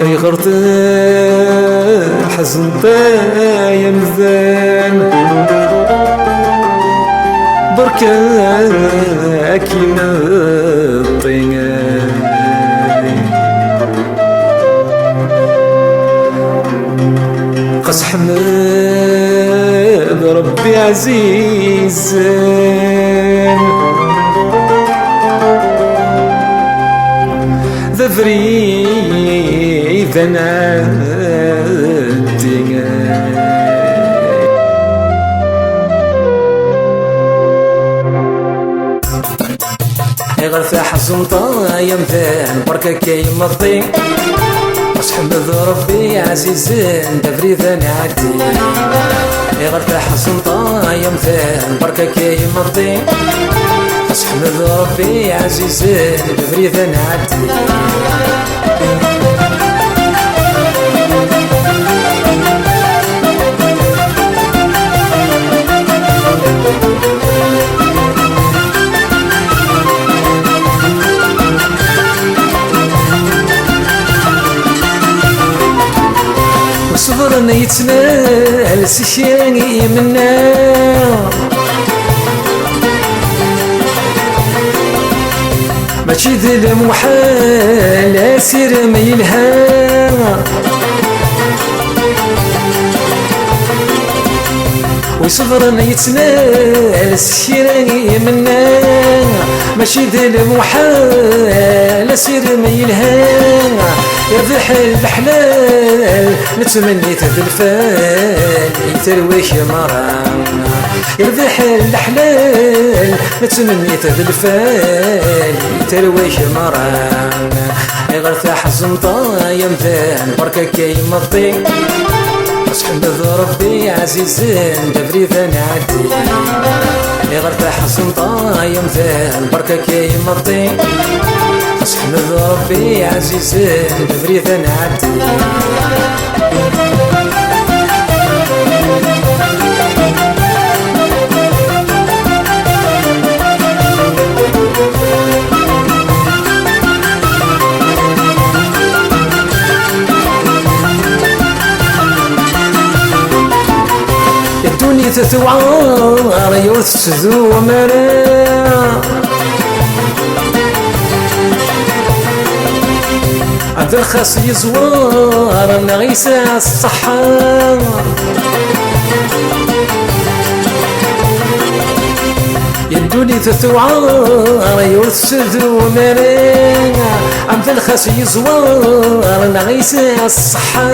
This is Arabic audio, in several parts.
اي غرت حزنت يا مذان بركاك ينطيني قص حمد ربي عزيز ذفري إذا نادي غرفة حزنطة يا مثال بركة كي مضي قص حمد ربي عزيز ذفري إذا نادي غرفة حزنطة يا مثال بركة كي مضي قص حمد ربي عزيز ذفري إذا نادي وصبرنا يتنال سشاني منا ماشي ذي المحال اسير ما يلهى وصبرنا يتنال سشاني منا ماشي ذي المحال اسير ما يلهى يربح الحلال نتمني تذلفان يترويش مرام يربح الحلال نتمني تذلفان يترويش مرام غرفة حزنطة يا مثال بركة كي مضي قص حمد ربي عزيز دبري ثاني عدي غرفة حزنطة يا مثال بركة كي مضي قص حمد ربي عزيز دبري ثاني عدي الدنيا تثوار يورث تذو مرا عبد الخاص يزوار نغيسة الصحة يدوني تثوار يورث تذو مرا عبد الخاص يزوار نغيسة الصحة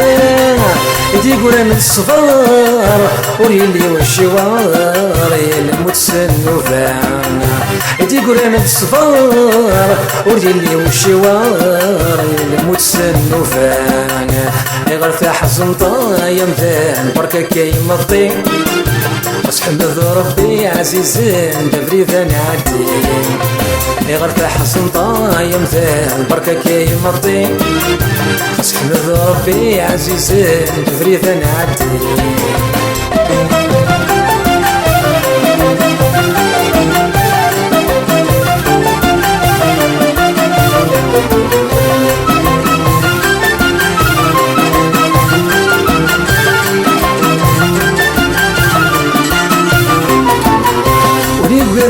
يدي يقول من الصفار وريلي والشوار يلموت سنوفان يدي يقول من الصفار وريلي والشوار يلموت سنوفان غرفة حزنطة يا مثال بركة كي مضي قص حمد ربي عزيز دبري ثاني عدي غرفة حزنطة يا مثال بركة كي مضي قص حمد ربي عزيز دبري ثاني عدي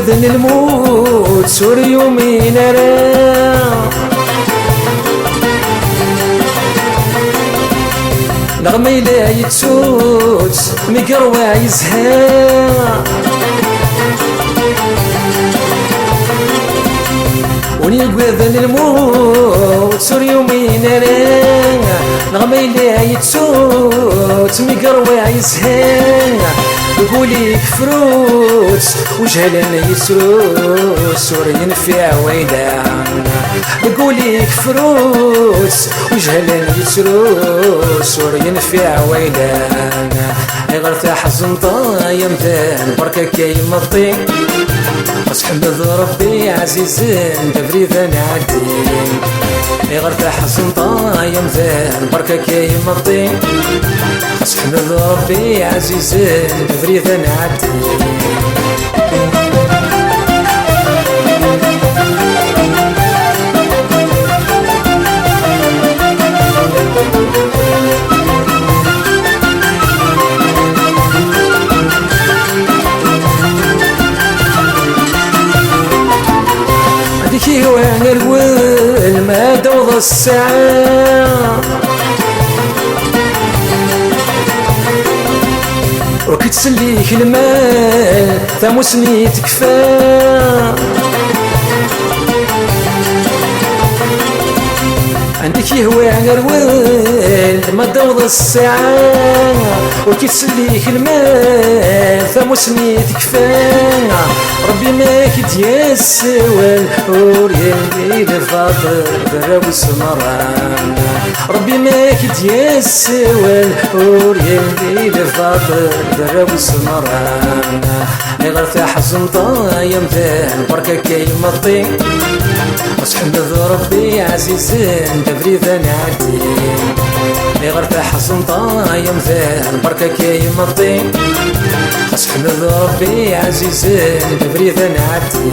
وذن الموت سوري ومين راه نغمي لا يتسوت مقروع يزهى ونيقوى ذن الموت سوري ومين راه نغمي لا يتسوت مقروع يزهى يقولي فروت وجهلنا يسروس ورينفع ويدان يقولي فروت وجهلنا يسروس ورينفع ويدان غرفة حزنطة يا مثال بركة كي مضي قص حمد ربي عزيز دبري ثاني عدي غرفة حزنطة يا مثال بركة كي مضي قص حمد ربي عزيز دبري ثاني عدي الساعة وكتسليك المال ثموسني تكفى عندك يهوى على الولد ما دوض الساعة وكتسليك المال ثموسني تكفى ربي ما كتيسول وريالي لفاطر براوي سمران ربي ما كتيسول وريالي لفاطر براوي سمران غير تحزن طايا مثال بركة كاين الطين وسحمد ربي عزيزين تبريد نعدي غير تحزن طايا مثال بركة كاين الطين وسحمد ربي عزيزين تبريد نعدي